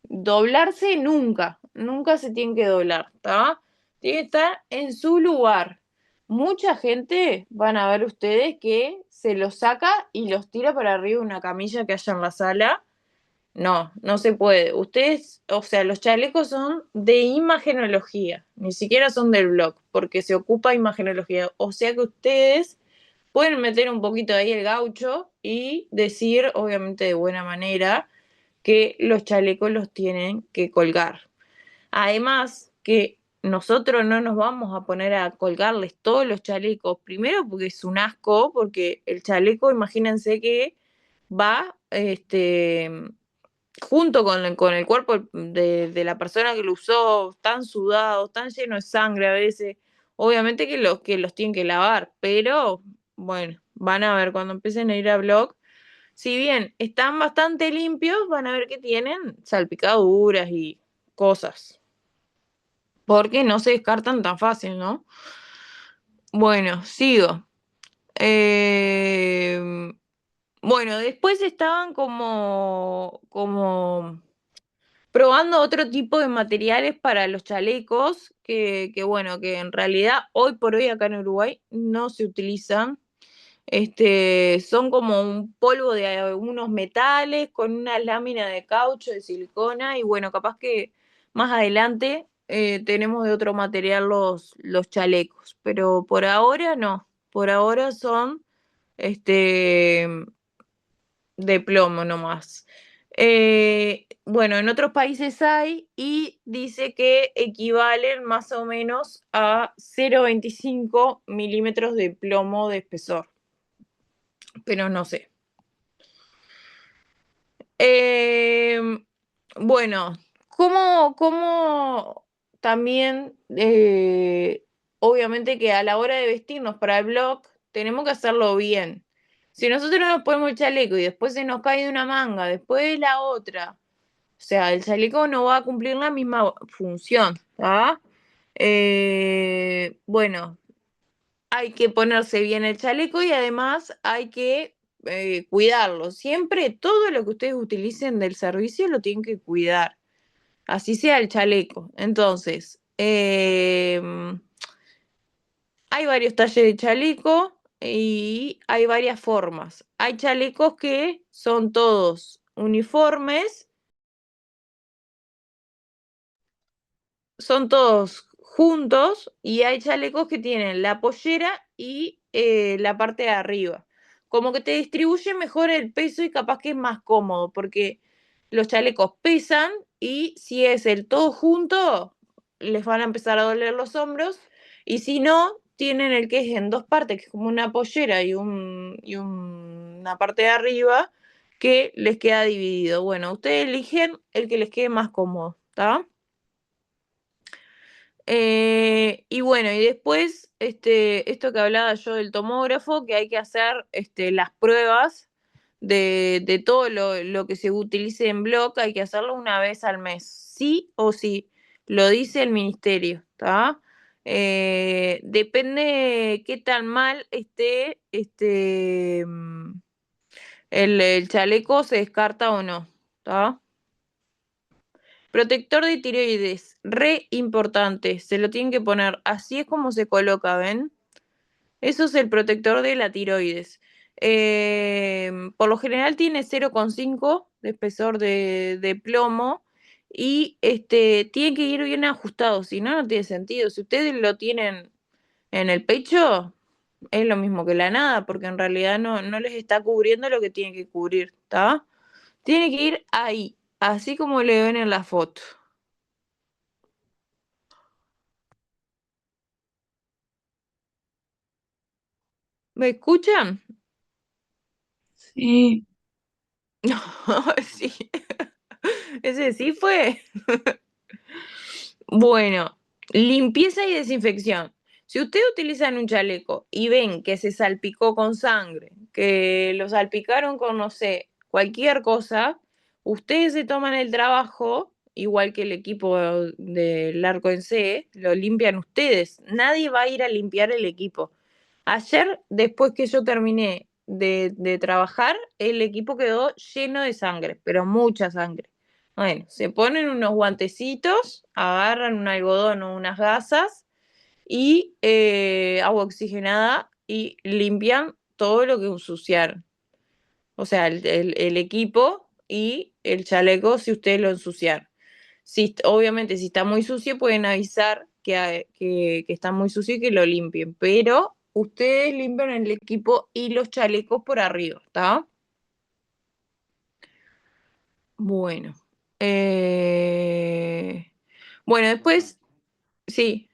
Doblarse nunca, nunca se tiene que doblar, ¿está? Tiene que estar en su lugar. Mucha gente van a ver ustedes que se los saca y los tira para arriba de una camilla que haya en la sala. No, no se puede. Ustedes, o sea, los chalecos son de imagenología, ni siquiera son del blog, porque se ocupa imagenología. O sea que ustedes pueden meter un poquito ahí el gaucho y decir, obviamente de buena manera, que los chalecos los tienen que colgar. Además, que nosotros no nos vamos a poner a colgarles todos los chalecos, primero porque es un asco, porque el chaleco, imagínense que va junto con el cuerpo de la persona que lo usó, tan sudados, tan lleno de sangre a veces. Obviamente que los tienen que lavar, pero bueno, van a ver cuando empiecen a ir a blog, si bien están bastante limpios, van a ver que tienen salpicaduras y cosas, porque no se descartan tan fácil, ¿no? Bueno, sigo. Eh, bueno, después estaban como probando otro tipo de materiales para los chalecos, bueno, que en realidad hoy por hoy acá en Uruguay no se utilizan. Son como un polvo de algunos metales con una lámina de caucho, de silicona, y bueno, capaz que más adelante tenemos de otro material los chalecos, pero por ahora no, por ahora son este, de plomo nomás. Bueno, en otros países hay y dice que equivalen más o menos a 0,25 milímetros de plomo de espesor, pero no sé. Bueno, ¿cómo también, obviamente que a la hora de vestirnos para el blog, tenemos que hacerlo bien? Si nosotros nos ponemos el chaleco y después se nos cae de una manga, después de la otra, o sea, el chaleco no va a cumplir la misma función, ¿tá? Bueno, hay que ponerse bien el chaleco y además hay que cuidarlo. Siempre todo lo que ustedes utilicen del servicio lo tienen que cuidar, así sea el chaleco. Entonces, hay varios talles de chaleco y hay varias formas. Hay chalecos que son todos uniformes son todos juntos y hay chalecos que tienen la pollera y la parte de arriba. Como que te distribuye mejor el peso y capaz que es más cómodo, porque los chalecos pesan y si es el todo junto, les van a empezar a doler los hombros. Y si no, tienen el que es en dos partes, que es como una pollera una parte de arriba, que les queda dividido. Bueno, ustedes eligen el que les quede más cómodo, ¿está? Y bueno, y después, esto que hablaba yo del tomógrafo, que hay que hacer las pruebas de todo lo que se utilice en bloc, hay que hacerlo una vez al mes, sí o sí, lo dice el ministerio, ¿está? Depende qué tan mal esté el chaleco, se descarta o no, ¿está? Protector de tiroides, re importante, se lo tienen que poner, así es como se coloca, ¿ven? Eso es el protector de la tiroides. Por lo general tiene 0,5 de espesor de plomo y tiene que ir bien ajustado, si no, no tiene sentido. Si ustedes lo tienen en el pecho, es lo mismo que la nada, porque en realidad no les está cubriendo lo que tiene que cubrir, ¿está? Tiene que ir ahí, así como le ven en la foto. ¿Me escuchan? Sí, Sí. Ese sí fue. Bueno, limpieza y desinfección. Si ustedes utilizan un chaleco y ven que se salpicó con sangre, que lo salpicaron con, no sé, cualquier cosa, ustedes se toman el trabajo, igual que el equipo del arco en C, lo limpian ustedes. Nadie va a ir a limpiar el equipo. Ayer, después que yo terminé de trabajar, el equipo quedó lleno de sangre, pero mucha sangre. Bueno, se ponen unos guantecitos, agarran un algodón o unas gasas y agua oxigenada y limpian todo lo que ensuciaron. O sea, el equipo y el chaleco si ustedes lo ensuciaron. Si, obviamente, si está muy sucio, pueden avisar que está muy sucio y que lo limpien. Pero ustedes limpian el equipo y los chalecos por arriba, ¿está? Bueno. Eh, bueno, después, sí.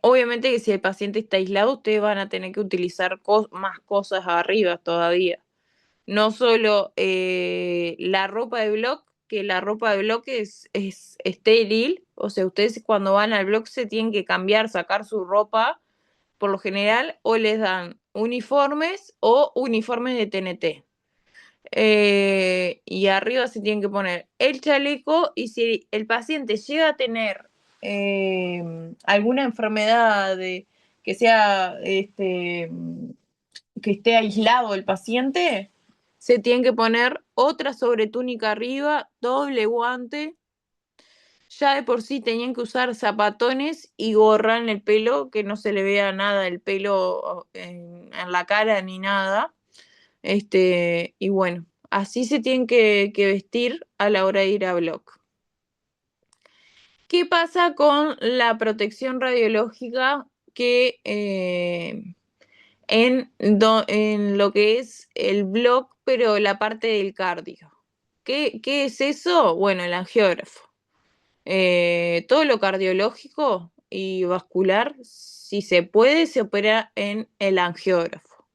Obviamente que si el paciente está aislado, ustedes van a tener que utilizar más cosas arriba todavía. No solo la ropa de bloc, que la ropa de bloc es estéril, o sea, ustedes cuando van al bloc se tienen que cambiar, sacar su ropa, por lo general, o les dan uniformes o uniformes de TNT. Y arriba se tienen que poner el chaleco y si el paciente llega a tener alguna enfermedad que sea que esté aislado el paciente, se tiene que poner otra sobretúnica arriba, doble guante. Ya de por sí tenían que usar zapatones y gorra en el pelo, que no se le vea nada el pelo en la cara ni nada. Y bueno, así se tienen que vestir a la hora de ir a bloc. ¿Qué pasa con la protección radiológica que en lo que es el bloc, pero la parte del cardio? ¿Qué es eso? Bueno, el angiógrafo. Todo lo cardiológico y vascular, si se puede, se opera en el angiógrafo.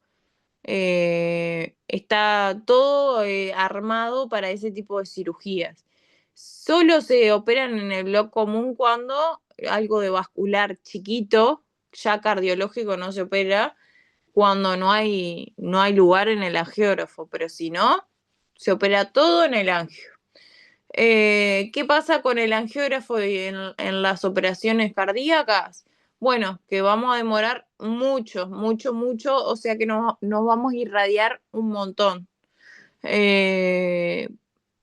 Está todo armado para ese tipo de cirugías. Solo se operan en el bloc común cuando algo de vascular chiquito, ya cardiológico no se opera, cuando no hay lugar en el angiógrafo, pero si no, se opera todo en el angio. ¿Qué pasa con el angiógrafo y en las operaciones cardíacas? Bueno, que vamos a demorar mucho, mucho, mucho, o sea que nos vamos a irradiar un montón. Eh,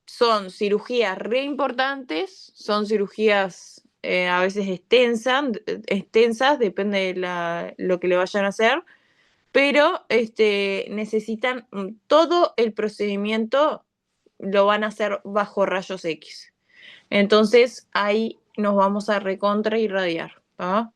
Son cirugías re importantes, son cirugías a veces extensas, depende de lo que le vayan a hacer, pero necesitan todo el procedimiento lo van a hacer bajo rayos X. Entonces ahí nos vamos a recontra irradiar, ¿tá?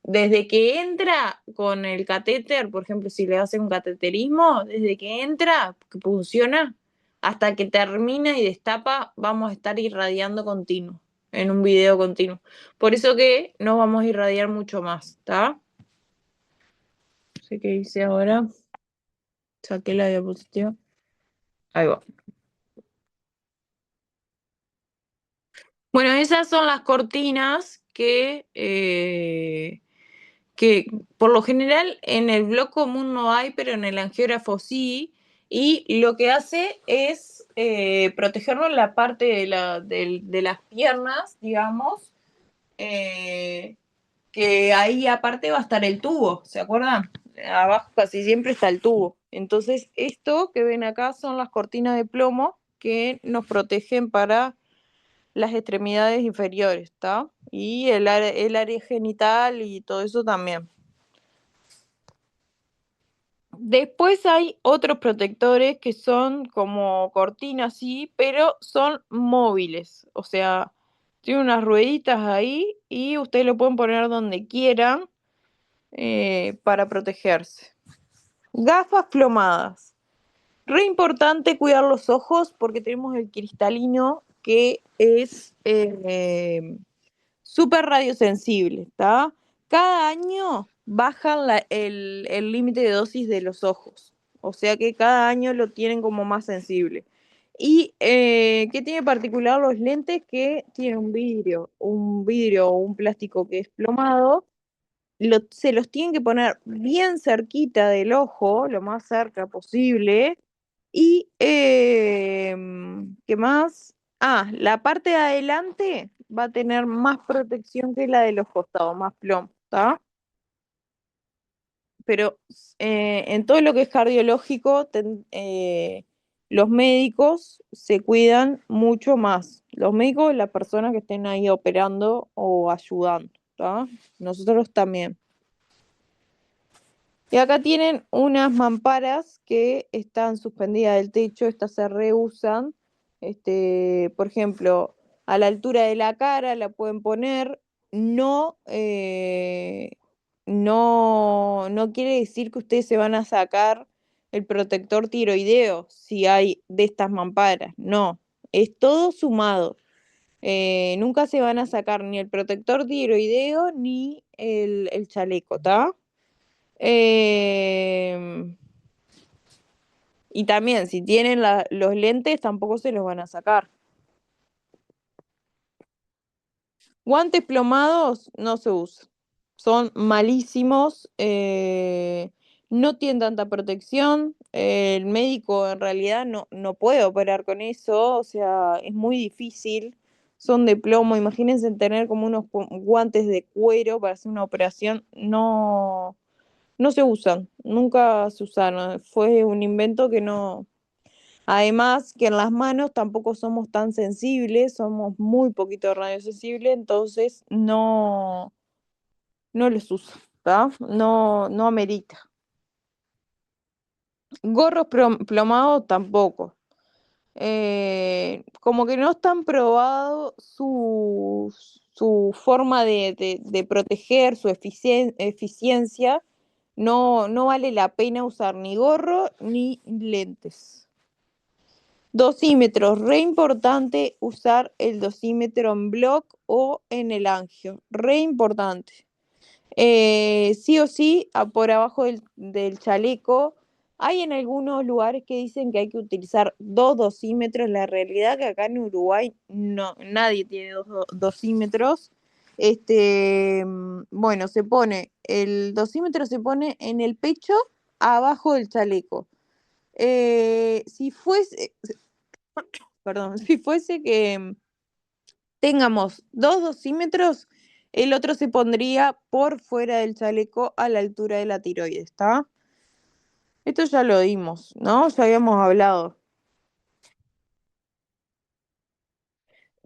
Desde que entra con el catéter, por ejemplo, si le hacen un cateterismo, desde que entra, que funciona, hasta que termina y destapa, vamos a estar irradiando continuo, en un video continuo. Por eso que nos vamos a irradiar mucho más, ¿está? No sé qué hice ahora. Saqué la diapositiva. Ahí va. Bueno, esas son las cortinas que por lo general en el blog común no hay, pero en el angiógrafo sí, y lo que hace es protegernos la parte de las piernas, digamos, eh, que ahí aparte va a estar el tubo, ¿se acuerdan? Abajo casi siempre está el tubo. Entonces, esto que ven acá son las cortinas de plomo que nos protegen para las extremidades inferiores, ¿está? Y el área genital y todo eso también. Después hay otros protectores que son como cortinas, sí, pero son móviles. O sea, tienen unas rueditas ahí y ustedes lo pueden poner donde quieran para protegerse. Gafas plomadas. Re importante cuidar los ojos porque tenemos el cristalino que es súper radiosensible, ¿está? Cada año bajan el límite de dosis de los ojos, o sea que cada año lo tienen como más sensible. ¿Y qué tiene particular los lentes? Que tienen un vidrio o un plástico que es plomado, se los tienen que poner bien cerquita del ojo, lo más cerca posible. Y, ¿qué más? Ah, la parte de adelante va a tener más protección que la de los costados, más plomo, ¿está? Pero en todo lo que es cardiológico, los médicos se cuidan mucho más. Los médicos, las personas que estén ahí operando o ayudando, ¿está? Nosotros también. Y acá tienen unas mamparas que están suspendidas del techo, estas se reusan. Por ejemplo, a la altura de la cara la pueden poner. No, no quiere decir que ustedes se van a sacar el protector tiroideo si hay de estas mamparas. No, es todo sumado. Nunca se van a sacar ni el protector tiroideo ni el chaleco, ¿está? Eh, y también, si tienen los lentes, tampoco se los van a sacar. Guantes plomados no se usan. Son malísimos, no tienen tanta protección. El médico en realidad no puede operar con eso, o sea, es muy difícil. Son de plomo. Imagínense tener como unos guantes de cuero para hacer una operación. No, no se usan, nunca se usaron. Fue un invento que no. Además, que en las manos tampoco somos tan sensibles, somos muy poquito radiosensibles, entonces no los uso, ¿tá? No amerita. Gorros plomados tampoco. Como que no están probados su forma de proteger, su eficiencia. No vale la pena usar ni gorro ni lentes. Dosímetros, re importante usar el dosímetro en block o en el angio, re importante. Sí o sí, por abajo del chaleco, hay en algunos lugares que dicen que hay que utilizar dos dosímetros, la realidad que acá en Uruguay no, nadie tiene dos dosímetros. Bueno, el dosímetro se pone en el pecho, abajo del chaleco. Si fuese, perdón, si fuese que tengamos dos dosímetros, el otro se pondría por fuera del chaleco a la altura de la tiroides, ¿está? Esto ya lo dimos, ¿no? Ya habíamos hablado.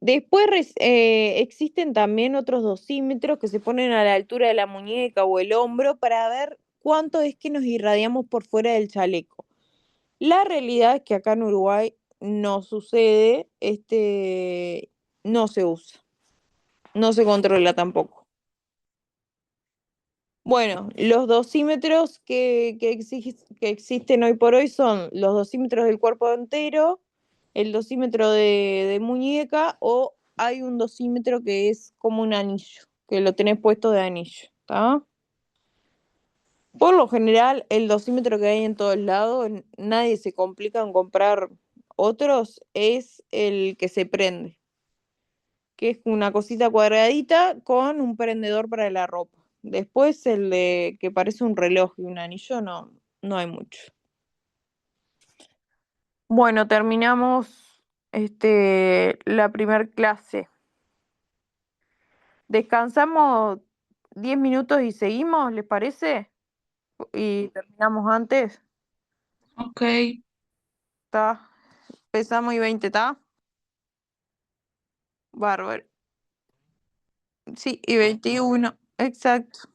Después existen también otros dosímetros que se ponen a la altura de la muñeca o el hombro para ver cuánto es que nos irradiamos por fuera del chaleco. La realidad es que acá en Uruguay no sucede, no se usa, no se controla tampoco. Bueno, los dosímetros que existen hoy por hoy son los dosímetros del cuerpo entero, el dosímetro de muñeca o hay un dosímetro que es como un anillo, que lo tenés puesto de anillo, ¿está? Por lo general, el dosímetro que hay en todos lados, nadie se complica en comprar otros, es el que se prende, que es una cosita cuadradita con un prendedor para la ropa. Después el de que parece un reloj y un anillo, no, no hay mucho. Bueno, terminamos la primer clase. Descansamos 10 minutos y seguimos, ¿les parece? Y terminamos antes. Ok, ¿Está? Pesamos y 20, ¿está? Bárbaro. Sí, y 21, exacto.